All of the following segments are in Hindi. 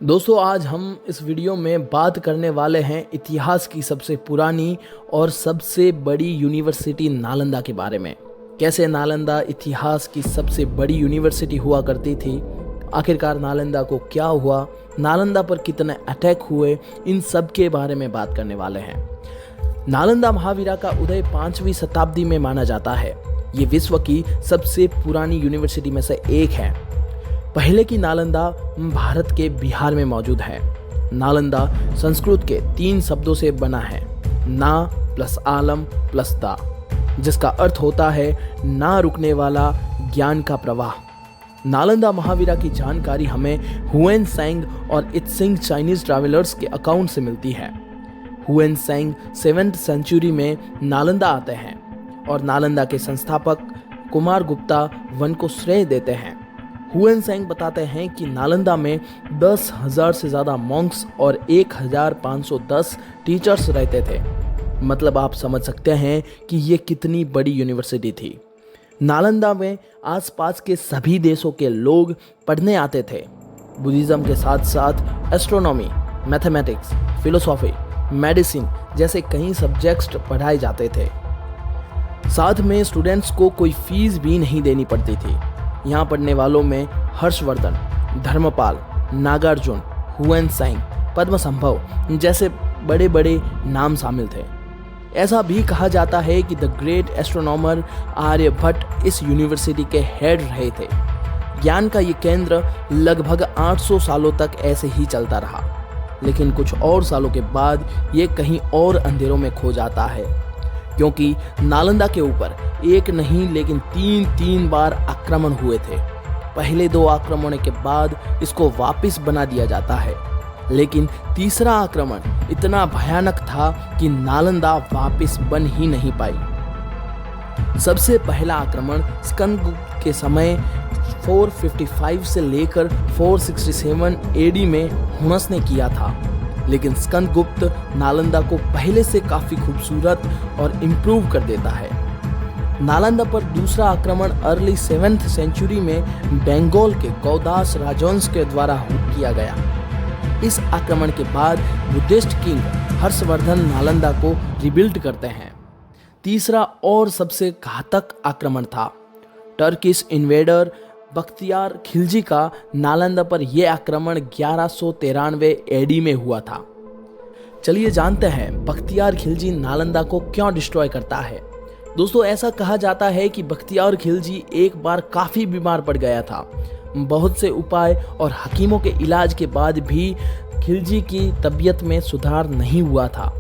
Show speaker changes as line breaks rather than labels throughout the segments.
दोस्तों आज हम इस वीडियो में बात करने वाले हैं इतिहास की सबसे पुरानी और सबसे बड़ी यूनिवर्सिटी नालंदा के बारे में। कैसे नालंदा इतिहास की सबसे बड़ी यूनिवर्सिटी हुआ करती थी, आखिरकार नालंदा को क्या हुआ, नालंदा पर कितने अटैक हुए, इन सब के बारे में बात करने वाले हैं। नालंदा महावीरा का उदय 5वीं शताब्दी में माना जाता है। ये विश्व की सबसे पुरानी यूनिवर्सिटी में से एक है। पहले की नालंदा भारत के बिहार में मौजूद है। नालंदा संस्कृत के 3 शब्दों से बना है, ना प्लस आलम प्लस दा, जिसका अर्थ होता है ना रुकने वाला ज्ञान का प्रवाह। नालंदा महावीरा की जानकारी हमें हुएन सैंग और इत्सिंग चाइनीज ट्रैवलर्स के अकाउंट से मिलती है। हुएन सैंग 7th सेंचुरी में नालंदा आते हैं और नालंदा के संस्थापक कुमार गुप्ता वन को श्रेय देते हैं। हुएन सैंग बताते हैं कि नालंदा में 10,000 से ज़्यादा मॉन्क्स और 1,510 टीचर्स रहते थे। मतलब आप समझ सकते हैं कि ये कितनी बड़ी यूनिवर्सिटी थी। नालंदा में आसपास के सभी देशों के लोग पढ़ने आते थे। बुद्धिज़्म के साथ साथ एस्ट्रोनॉमी, मैथमेटिक्स, फिलोसॉफी, मेडिसिन जैसे कई सब्जेक्ट्स पढ़ाए जाते थे। साथ में स्टूडेंट्स को कोई फीस भी नहीं देनी पड़ती थी। यहाँ पढ़ने वालों में हर्षवर्धन, धर्मपाल, नागार्जुन, हुएन सैंग, पद्मसंभव जैसे बड़े बड़े नाम शामिल थे। ऐसा भी कहा जाता है कि द ग्रेट एस्ट्रोनॉमर आर्यभट्ट इस यूनिवर्सिटी के हेड रहे थे। ज्ञान का ये केंद्र लगभग 800 सालों तक ऐसे ही चलता रहा, लेकिन कुछ और सालों के बाद ये कहीं और अंधेरों में खो जाता है, क्योंकि नालंदा के ऊपर एक नहीं लेकिन 3 बार आक्रमण हुए थे। पहले 2 आक्रमणों के बाद इसको वापस बना दिया जाता है, लेकिन तीसरा आक्रमण इतना भयानक था कि नालंदा वापस बन ही नहीं पाई। सबसे पहला आक्रमण स्कंदगुप्त के समय 455 से लेकर 467 एडी में हुनस ने किया था, लेकिन स्कंदगुप्त नालंदा को पहले से काफी खूबसूरत और इम्प्रूव कर देता है। नालंदा पर दूसरा आक्रमण अर्ली 7th सेंचुरी में बंगाल के गौदास राजवंश के द्वारा किया गया। इस आक्रमण के बाद बुद्धिस्ट किंग हर्षवर्धन नालंदा को रिबिल्ड करते हैं। तीसरा और सबसे घातक आक्रमण था टर्किश इन्वेडर बख्तियार खिलजी का नालंदा पर यह आक्रमण 1193 एडी में हुआ था। चलिए जानते हैं बख्तियार खिलजी नालंदा को क्यों डिस्ट्रॉय करता है। दोस्तों ऐसा कहा जाता है कि बख्तियार खिलजी एक बार काफी बीमार पड़ गया था। बहुत से उपाय और हकीमों के इलाज के बाद भी खिलजी की तबीयत में सुधार नहीं हुआ था।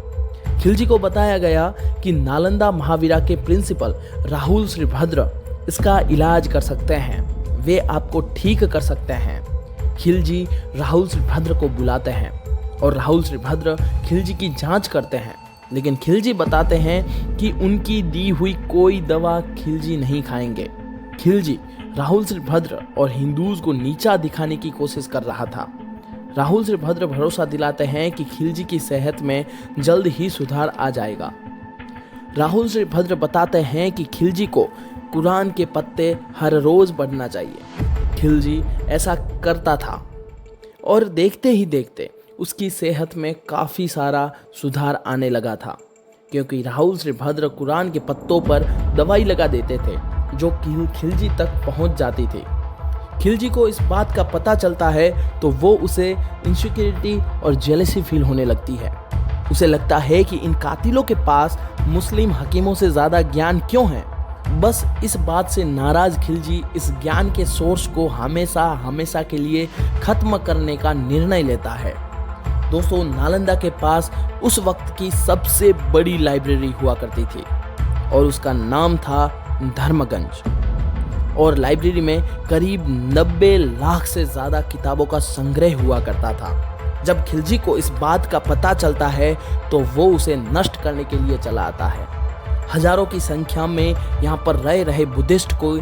खिलजी को बताया गया कि नालंदा महावीरा के प्रिंसिपल राहुल श्रीभद्र इसका इलाज कर सकते हैं, वे आपको ठीक कर सकते हैं। खिलजी राहुल श्रीभद्र को बुलाते हैं और राहुल श्रीभद्र खिलजी की जांच करते हैं, लेकिन खिलजी बताते हैं कि उनकी दी हुई कोई दवा खिलजी नहीं खाएंगे। खिलजी राहुल श्रीभद्र और हिंदूज को नीचा दिखाने की कोशिश कर रहा था। राहुल श्रीभद्र भरोसा दिलाते हैं कि खिलजी की सेहत में जल्द ही सुधार आ जाएगा। राहुल श्रीभद्र बताते हैं कि खिलजी को कुरान के पत्ते हर रोज पढ़ना चाहिए। खिलजी ऐसा करता था और देखते ही देखते उसकी सेहत में काफ़ी सारा सुधार आने लगा था, क्योंकि राहुल श्रीभद्र कुरान के पत्तों पर दवाई लगा देते थे जो खिलजी तक पहुंच जाती थी। खिलजी को इस बात का पता चलता है तो वो उसे इनसिक्योरिटी और जेलसी फील होने लगती है। उसे लगता है कि इन कातिलों के पास मुस्लिम हकीमों से ज़्यादा ज्ञान क्यों है। बस इस बात से नाराज खिलजी इस ज्ञान के सोर्स को हमेशा के लिए खत्म करने का निर्णय लेता है। दोस्तों नालंदा के पास उस वक्त की सबसे बड़ी लाइब्रेरी हुआ करती थी और उसका नाम था धर्मगंज, और लाइब्रेरी में करीब 90 लाख से ज़्यादा किताबों का संग्रह हुआ करता था। जब खिलजी को इस बात का पता चलता है तो वो उसे नष्ट करने के लिए चला आता है। हजारों की संख्या में यहाँ पर रह रहे बुद्धिस्ट को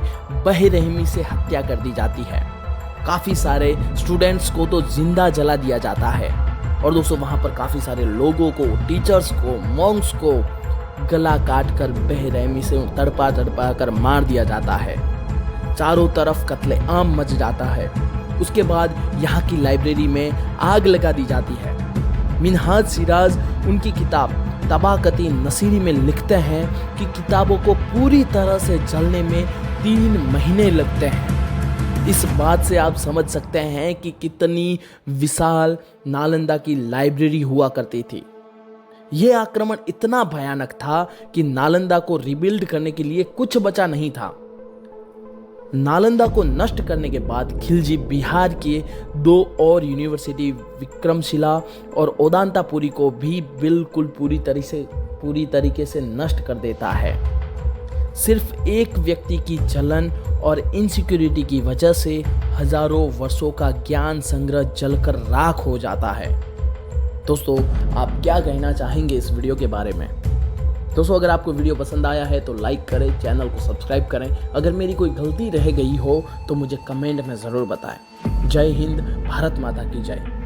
बेरहमी से हत्या कर दी जाती है। काफ़ी सारे स्टूडेंट्स को तो जिंदा जला दिया जाता है, और दोस्तों वहाँ पर काफ़ी सारे लोगों को, टीचर्स को, मॉन्क्स को गला काट कर बेरहमी से तड़पा कर मार दिया जाता है। चारों तरफ कत्लेआम मच जाता है। उसके बाद यहाँ की लाइब्रेरी में आग लगा दी जाती है। मिन्हाज सिराज उनकी किताब तबाकती नसीरी में लिखते हैं कि किताबों को पूरी तरह से जलने में 3 महीने लगते हैं। इस बात से आप समझ सकते हैं कि कितनी विशाल नालंदा की लाइब्रेरी हुआ करती थी। यह आक्रमण इतना भयानक था कि नालंदा को रिबिल्ड करने के लिए कुछ बचा नहीं था। नालंदा को नष्ट करने के बाद खिलजी बिहार के 2 और यूनिवर्सिटी विक्रमशिला और ओदांतापुरी को भी बिल्कुल पूरी तरीके से नष्ट कर देता है। सिर्फ एक व्यक्ति की जलन और इनसिक्योरिटी की वजह से हजारों वर्षों का ज्ञान संग्रह जलकर राख हो जाता है। दोस्तों, आप क्या कहना चाहेंगे इस वीडियो के बारे में? दोस्तों, अगर आपको वीडियो पसंद आया है तो लाइक करें, चैनल को सब्सक्राइब करें। अगर मेरी कोई गलती रह गई हो तो मुझे कमेंट में ज़रूर बताएं। जय हिंद, भारत माता की जय।